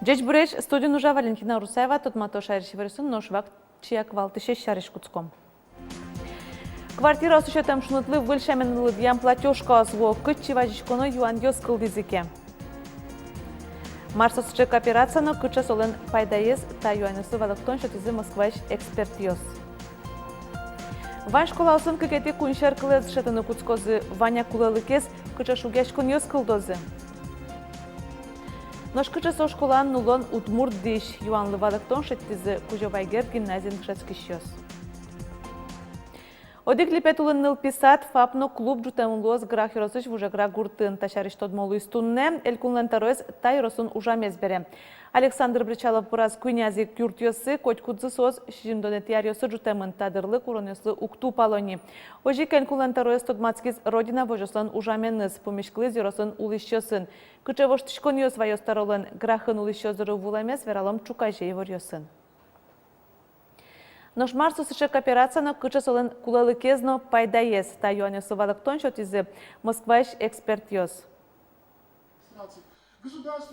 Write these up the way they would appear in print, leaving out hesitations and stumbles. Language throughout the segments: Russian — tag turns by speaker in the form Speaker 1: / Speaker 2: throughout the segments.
Speaker 1: Джеч Буреш, студию нужа Валентина Русаева, тут мато шариш версун, но швак чья квалтыше шариш куцком. Квартира с учетом шнутлы выльшаменлы дьям платежка осво кычи вajishkono юан ёскыл дизике. Марсосчек операцияно кыча солен пайдаез та юанысы валактон шотизы Москвач экспертиоз. Вань школа усын кыкети куншар кылез шетыны куцкозы Ваня кулалыкез кыча шугяшкон ёскыл дозы. Ношкыча со школан нулон утмурт диш юанлы валактон шеттизы Кужевайгер гимназиен кшецкищёз. Одик липет улынныл писат фапно клуб жутемулоз грах юросыш вужагра гуртын ташариш тодмолу истунне элькунлен тароез та юросын ужамез бере. Александр Бричалов бураз куйнязи кюртьёсы котькудзы соз шижимдонет ярьёсы жутемын тадырлы куронеслы укту палони. Ожик элькунлен тароез тодмацкиз родина вожослан ужаменыз помешклыз юросын улищёсын. Кычевоштышкон ёс вайостаролын грахын улищёзыры вуламес вералом чукайжей ворьёсын. Нож марсусышек операцияны кыча солын кулалыкезно пайдаез та юанесы валактон шотизы Москвач экспертиоз.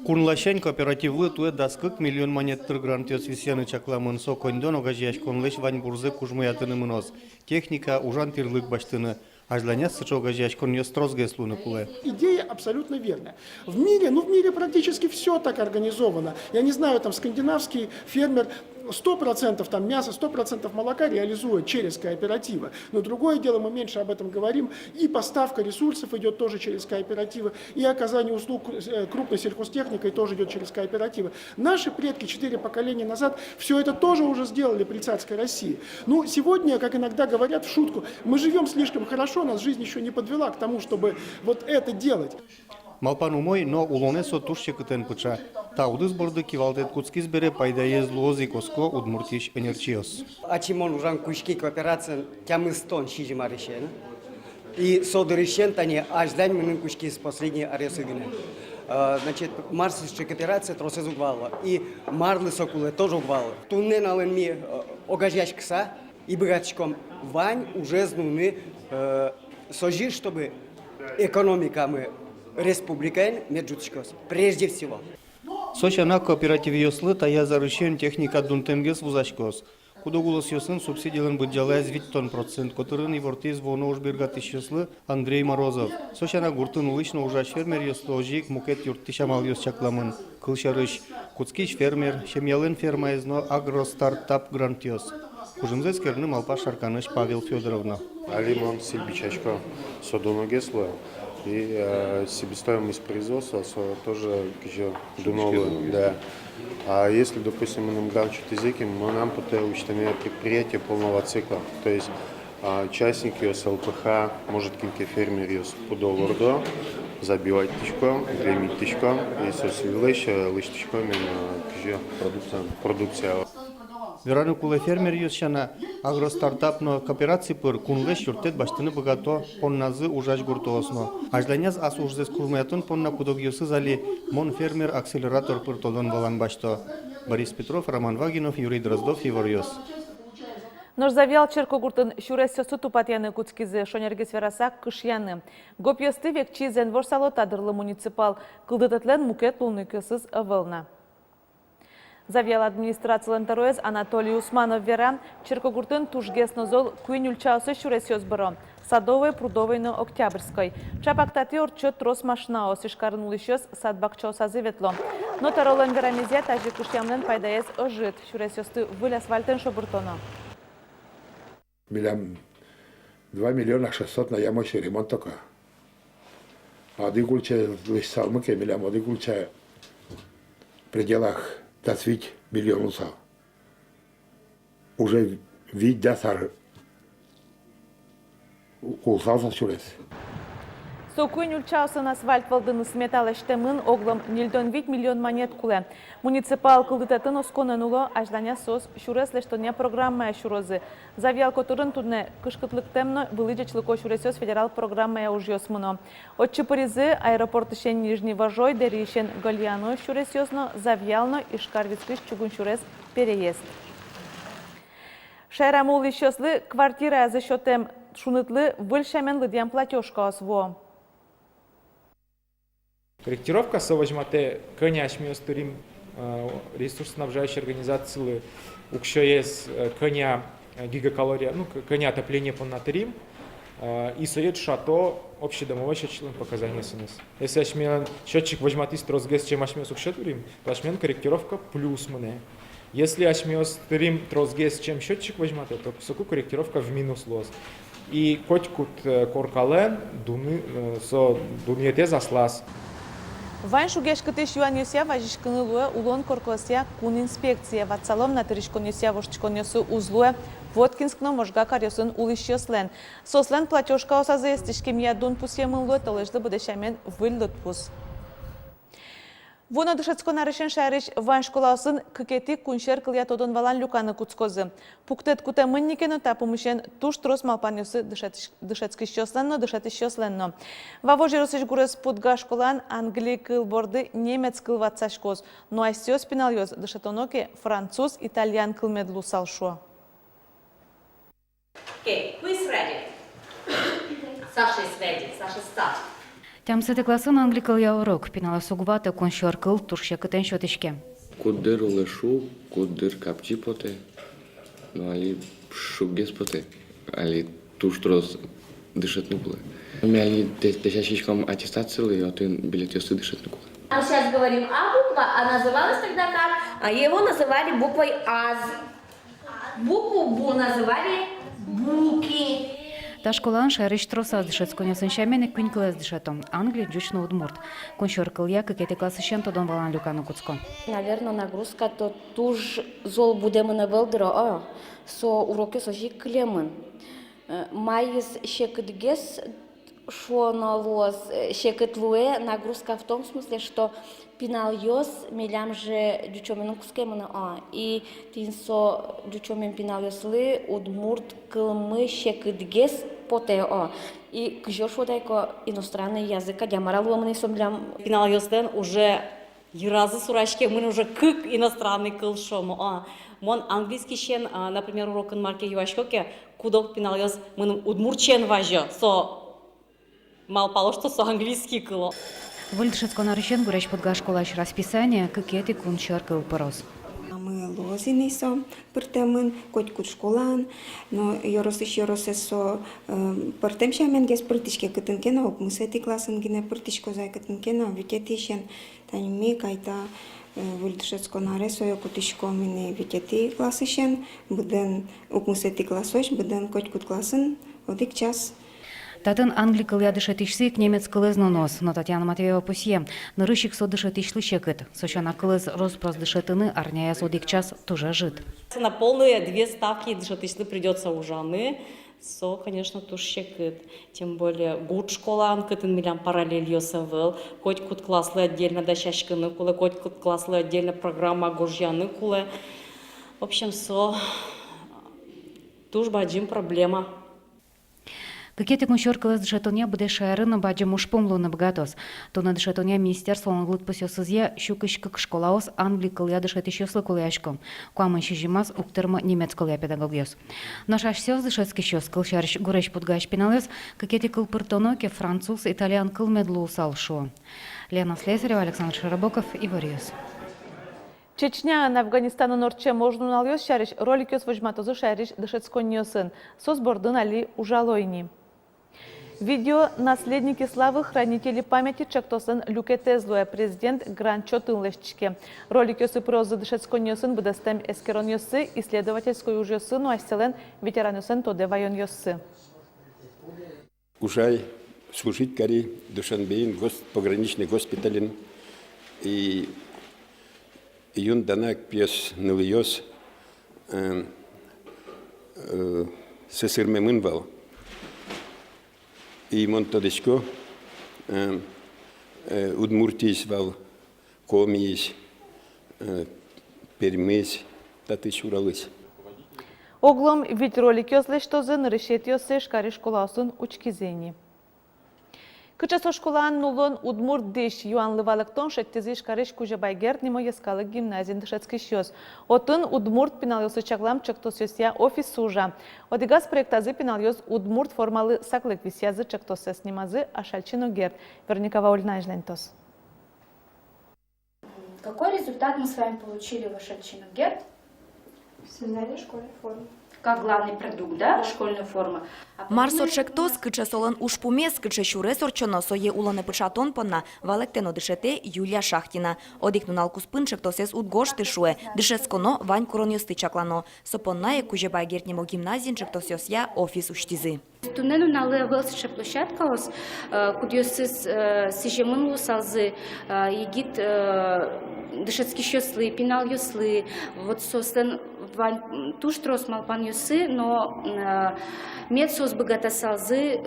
Speaker 2: Кунлашень кооперативлы туе даскык миллион монеттыр грантиос висяны чакламын со кондон огажияш конлеш вань бурзы кужмаятыны мыноз. Техника ужан тирлык баштыны. Ажланя сычо огажияш кон ёстрозге слуны куле.
Speaker 3: Идея абсолютно верная. В мире практически все так организовано. Я не знаю, там скандинавский фермер 100% там мяса, 100% молока реализует через кооперативы. Но другое дело, мы меньше об этом говорим, и поставка ресурсов идет тоже через кооперативы, и оказание услуг крупной сельхозтехникой тоже идет через кооперативы. Наши предки 4 поколения назад все это тоже уже сделали при царской России. Ну, сегодня, как иногда говорят в шутку, мы живем слишком хорошо, нас жизнь еще не подвела к тому, чтобы вот это делать.
Speaker 2: Малпан умой, но улоне со тушче кытен пыча. Та удыз борды кивалтет куцкиз бере пайдаез лози коско удмуртиш энерчиос.
Speaker 4: Ачимон ужан кучки кооперация тямыстон шижима решен. И соды решен тане аждань мынын кучки с последней аресыгыны. Значит, марсовская кооперация тросез угвала. И марлы сокулы тоже угвала. Туннен алын ми огажяш кса и богатчиком вань уже знуны сожи, чтобы экономика мы республикайн меджутчикос. Прежде всего.
Speaker 2: Сочана кооператив ёслы тая зарышен техника дунтенгес вузачкос. Кудогулос ёсын субсидиялын быджалайз 10%, которын и вортиз воно ужбергатыш ёслы Андрей Морозов. Сочана гуртын улышно ужаш фермер ёслы ожик мукет юрттишамал ёс чакламын. Кылшарыш куцкич фермер, шемьялын фермаезно агростартап грантиос. Кужымзец керны малпа шарканыш Павел Федоровна.
Speaker 5: Алимон Сильбичачко содоногесло. И себестоимость производства тоже еще думала, да. А если, допустим, мы нам гранчат языки, мы нам учитываем предприятие полного цикла. То есть частник ее с ЛПХ, может кілька фермерів по доллару забивать тычком, гремить тычком, и соси лыж тычком продукция.
Speaker 2: Вераны куле фермер ёсчана агростартапно кооперации пыр кунлеш юртет баштыны богато понназы ужаш гуртоосно. Ажданяз ас ужзес курмаятын понна кудогьёсы зали мон фермер акселератор пыр тодон балан башто. Борис Петров, Роман Вагинов, Юрий Дроздов, Егор.
Speaker 1: Ножзавял черкогуртын шуресёсы тупатяны куцкизы шонергес вераса кышьяны. Гопьёсты векчи зенвор сало тадырлы муниципал кылдытатлен мукет луныкысыз ывылна. Завьял администрациялан тароез Анатолий Усманов вера черкогуртын тужгеснозол куйнюльчаусы шуресёс быро. Садовой, Прудовой, на Октябрьской. Чапактати орчет трос машина осишкарын улищёс садбакчо сазыветло. Но таролен верамизе тажи кышьямлен пайдаез ожит. Шуресёсты выль асфальтен шобуртоно.
Speaker 6: 2 миллиона 600 на ямочный ремонт только. А дыгульче лишь салмыке миллион, а дыгульче в пределах 20 миллионов сал. Уже вид десар улсался чурес.
Speaker 1: Сокуин ульчаусын асфальт валдыны сметал эштемын оглом 0,8 миллион монет куле. Муниципал кылдытатын осконын уло аждания сос шурес лештония программая шурозы. Завьял которын турне кышкытлык темно вылыджечлыко шуресёс федерал программая ужьёс муно. Отчы Паризы аэропорт ишен Нижний Важой, дери ишен Гольяно шуресёсно, завьялно и Шкарвицкыш чугун шурес переезд. Шайрамул ишёслы квартира за счетем шунытлы выльшамен лыдьям платежка осво.
Speaker 7: Корректировка соважмате коня шмиосторим ресурсоснабжающей организации укшоес коня гигакалория, ну коня отопление по натрим и соет шато общедомовой счетчик показания СНС. Если ашмен счетчик возьматис тросгес чем ашмиос укшетурим, то ашмен корректировка плюс мне. Если ашмиос трим тросгес чем счетчик возьмате, то соку корректировка в минус лос. И котькут коркален дуны со дуниете заслас.
Speaker 1: Вайн шугешкытыш юанюся важишкынылуя улон коркосия кун инспекция ватсалом на тырышконюся вошчконюсу узлуя Воткинскно можга карьосын улышьёслен. Сослен платежка осазаестишкем ядун пусьемынлуя толежды будешамен выльдут пус. Воно дышецко решен шариш вайн школасын кыкети куншер кылья тодон валан люканы куцкозы. Пуктет куте мынникену тапумышен туш трос малпанюсы дышецкищёсленно, дышетищёсленно. Вавожи росыш гурес путга школан Англии кылборды немец кылватсашкоз, но айсёс пиналёз дышетоноке француз, итальян кылмедлу салшо.
Speaker 8: Okay, who is ready? Sasha is ready. Sasha, start.
Speaker 9: Тям класын англикал я урок, пинала сугвата коншоркал турше кытен шотишке.
Speaker 10: Кудыр улешу, кудыр капчи поте, но али шугес поте, али туштрос дышать не было. Али дешащичком аттестации, а то билет ёсты дышать не было.
Speaker 8: А сейчас говорим А буква, а называлась тогда как? А его называли буквой АЗ. Букву Бу называли Буки.
Speaker 9: Та школан шариш троса дышать конёсын шаменек пинклес дышатом. Англия джучно удмурт. Коншоркал я какие-то классы щен тодон валан люкану куцко.
Speaker 11: Наверное, нагрузка то туж зол будем на велдера, со уроки со жи клемен. Майс шекдгес шо налоз шекдлуе нагрузка в том смысле, что пинальос милям же дючомену кускемена и тинсо дючомен пинальослы удмурт кылмы шекдгес поте и кжошо дайко иностранный язык дямаралу мы сомлям
Speaker 12: пинальосден уже юразы сурашке мы уже кык иностранный кылшому мон английский щен, например, урокын марке юашкоке кудок пинальос мы удмурчен важо со мал пало что со английский кыло.
Speaker 9: Выльдышецко нарышен гуреш подга школаш расписание, какие-то коншоркал порос.
Speaker 13: Мы лозины со пертемын, котькут школан, но yorosış со пертем шамен гес пертишке кытынкена, окмысети классын гине пертишко зай кытынкена, викетишен, таньми кайта выльдышецко наресо йокутишко мине викети классышен, буден окмысети классош, буден котькут классын, одик час.
Speaker 9: Татын англикал я дышатишси к немец кылызно нос, но Татьяна Матвеева пусье. Нарышик со дышатишлы щекыт. Сочана кылыз роспрос дышатыны, арняя содик час тоже жит.
Speaker 12: На полные 2 ставки дышатишлы придется ужаны. Со, конечно, туш щекыт. Тем более гуд школан кытын милям параллель йосавел. Хоть кут класслы отдельно дощашканы куле, хоть кут класслы отдельно программа гуржьяны куле. В общем, со туш баджим проблема.
Speaker 9: Какие-то коншоркалас дышатония буде шайрына баджи мушпомлу на богатос. То на дышатония министерство англут посёсызья щукышкак школаос англикал я дышатищёслы куляшком. Куамын шижимас уктерма немецкал я педагогиос. Но шашсёс дышатский щёс кылшарыш гуреш подгаш пиналес, какие-то кыл пыртоноке француз, итальян кыл медлу салшо. Лена Слесарева, Александр Широбоков и Вариус.
Speaker 1: Чечня на Афганистану норче можно налёс шариш роликёс вожматозу шариш дышецконёсын. Сос бордын али ужалойни. Видео «Наследники славы. Хранители памяти» чактосын люкетезлуя президент Гран Чотынлешчке. Ролик ёсы прозы дышецкон ёсын быдастем эскерон ёсы, исследовательской уж ёсы, но айселен ветеран ёсын тоде вайон ёсы.
Speaker 14: Ужай служить кари Душанбейн пограничный госпитален и юн данак пьес нылыёс сесырмемын вал. И монтадышко Удмуртийс вал, Комиис, Пермис, татыш Уралыс.
Speaker 1: Оглом ведь ролик ёзлеш тозы нырышет ёсыш кари школасын учкизени. Кычасо школан нулон удмурт деш юанлывалыктон шеттезиш кариш кужабайгер нимо яскалы гимназин дышецкий щёс. Отын удмурт пинал ёсы чаглам чектосёсья офис сужа. Одигаз проектазы пинал ёс удмурт формалы саклык висязы чектосес нимазы ашальчино герд. Верника Ваульна Жлентос.
Speaker 15: Какой результат мы с вами получили в Ашальчино герд?
Speaker 13: Создание школьной формы.
Speaker 15: Как главный продукт, да? Школьная форма.
Speaker 16: Марсо чектос кыча солон ушпумес кыча шурес орчоно сое улоне пычатон понна валектено дышете Юлия Шахтина. Одикнунал куспын чектосес удгош тышуе дышесконо Вань Куроньосты чаклано. Сопоннае кужебай гертнемо гимназин чектосёсья офис уштизы.
Speaker 15: Туннелю нале велсише площадкаос, кудиосис сижемын лусалзы, егит дышецки щёслы, пинал ёслы, вот состен Вань туштрос малпан ёсы, но медсос богатасалзы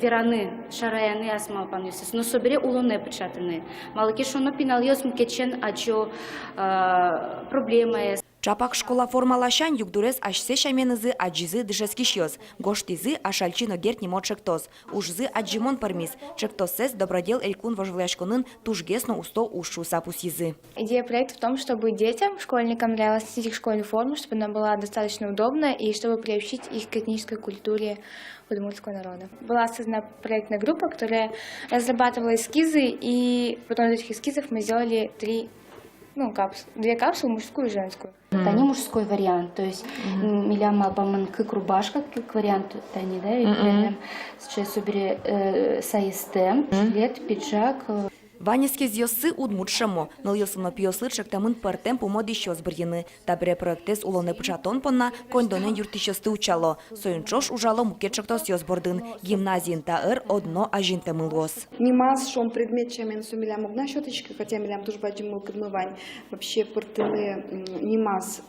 Speaker 15: вераны, шараяны асмалпан ёсыс, но собере улоне печатаны. Малакишоно пинал ёс мкечен ачо проблемы.
Speaker 16: Чапак школа формалашан югдурес ашсе шаменызы аджизы дышески щёс. Гоштизы ашальчино герт немо чектос. Ужзы аджимон пармис. Чектосес добродел элькун вожвляшконын тужгесно усто ушу сапусизы.
Speaker 15: Идея проекта в том, чтобы детям, школьникам нравилось их школьную форму, чтобы она была достаточно удобна и чтобы приобщить их к этнической культуре удмуртского народа. Была создана проектная группа, которая разрабатывала эскизы, и потом из этих эскизов мы сделали две капсулы, мужскую и женскую.
Speaker 11: Тани мужской вариант, то есть милям албамын кык рубашка, кык вариант тани, да, и сейчас собере саистем, жилет, пиджак.
Speaker 16: Ванески зьосы удмуртшамо, но ёсыно пиослы чектамын партем помоди щёс біргені. Табіре проектес улоне пычатон понна, кондонен юртищосты учало. Союнчош ужало мукет чектос ёс бордын. Гимназиин таыр одно ажинтемын лос.
Speaker 13: Нимаз, шом предмет, чем я милям огна щеточка, хотя милям тоже бадим кадмывань. Вообще портыны нимаз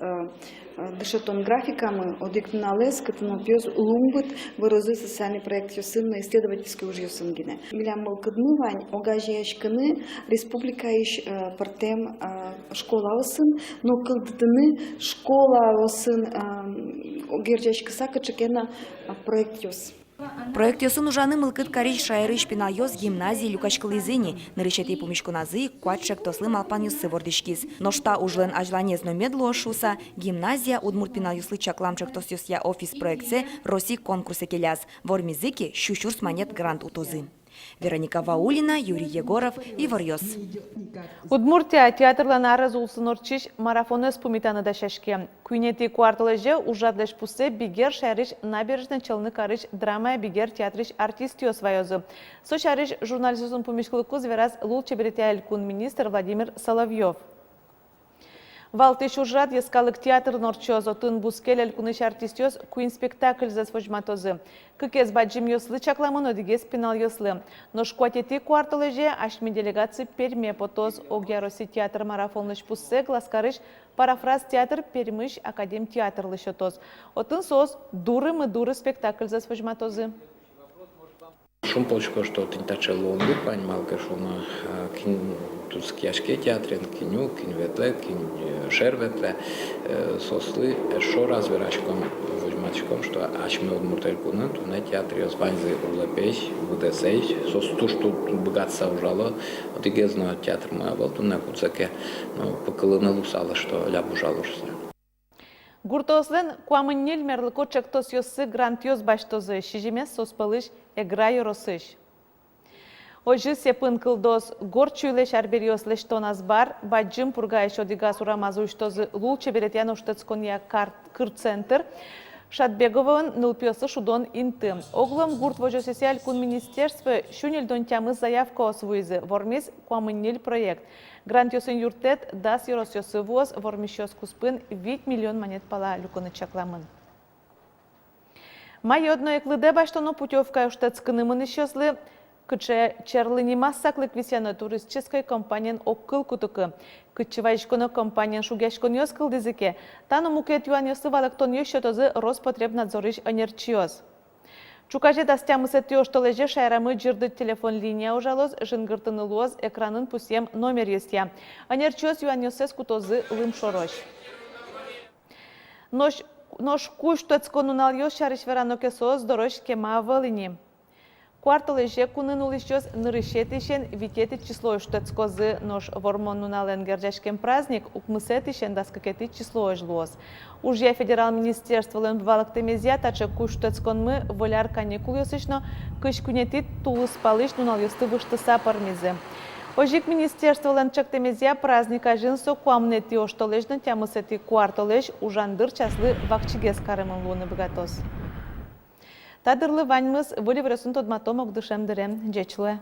Speaker 13: дышатон графикамы, одикнулалес, катано пьёс лумбыт, выразы социальный проект ёсынна, исследовательский уж ёсынгине. Милям кадмывань, огажи яшканы, республика ищ партем школа осын, но когда школа осын герджашка сака чекена проект ёс.
Speaker 16: Проект ёсын ужаны мылкыт карич шайры шпинал ёс гимназии люкашкалызыни, нарышеты помешкуназы, куатшек тослы малпан ёсы вордышкиз. Но шта ужлен ажланезно медло шуса, гимназия удмурт пинал ёслы чакламчек тос ёсья офис проектсе, роси конкурсы келяз. Вормизыки щущурс монет грант утозы. Вероника Ваулина, Юрий Егоров и Варьёс.
Speaker 1: Удмуртия театрлана разулсын орчиш марафоны спумитаны да шашке. Күйнети кварталыжы ужадлыш пусы бигер шариш набережный челны карыш драма бигер театриш артистиос вайозы. Со шариш журналистын помешкылыку звераз лул чеберетя министр Владимир Соловьев. Валтыш ужрат ескалык театр норчозо тын бускел элькуныш артистиос куин спектакль за свожматозы. Кыкез баджим ёслы чакламын одигез пинал ёслы. Но шкуатети кварталыже ашми делегации Перме потоз огяроси театр марафонлыш пуссе гласкарыш парафраз театр Пермыш академ театрлы шотоз. Отын соз дуры спектакль за свожматозы.
Speaker 10: Шум полчко, что ты тачал лонды, понимал, что на тут скияшке театре, киню, кинветле, шерветле, сослы, шо развирачком, возьмачком, что ашме от муртелькуна, то на театре званзы улепесь, будесейс, состу, что богатство ужало, вот и гезно театр моя был, то на куцаке, но поколына лусала, что лябу жалушься.
Speaker 1: Гуртослен куамыннел мерлыко чектос ёсы грантиоз баштозы, шижимес соспалыш эграй росыш. Ожы сепын кылдос горчуйлеш арбериослеш тоназ бар, баджым пургаеш одига сурамазу штозы лул чеберетян уштецкония кыр-центр, Шатбеговын нылпёсы шудон инты. Оглом гурт вожосесиаль кун министерстве шунельдон тямыз заявка освуизы, вормис куамыннел проект. Грант ёсын юртет дас ёрос ёсы воз, вормишёс куспын 8 миллион монет пала люкыны чакламын. Майодно эклыде баштоно путевка уштецкынымын ищёслы, кыче черлыни массаклык висяно туристической компаниян оккыл кутыкы. Кычевайшконо компаниян шугяшкон ёс кылдызыке. Тану мукет юан ёсы валактон ёс шотозы Роспотребнадзорыш анерчиоз. Чукаже дастямысы тёштолеже шайрамы жырды телефон линия ужалоз, жынгыртыны лоз, экранын пусем номер естя. Анерчёс юанёсес кутозы лым шорош. Нож куш тоцконунал ёс шарыш веранокесоз дорош кема валыни. Кварталеже кунын улищёс нырышетишен витети число штецкозы нож вормонунал энгерджашкен праздник укмысетишен даскакети число жлоз. Уже федерал министерство лэмбвалак темезия тача куш тоцконмы воляр каникул ёсышно кыш кунетит тулыс палыш нунал ёсты выштыса пармизе. Ожик министерство лэнчак темезия праздника жинсо куамнети оштолежны тямысети кварталеж ужандыр часлы вакчигес карымын луны богатос. Тадырлы ваньмыз вылевресун тодматом огдышем дырем жечлы.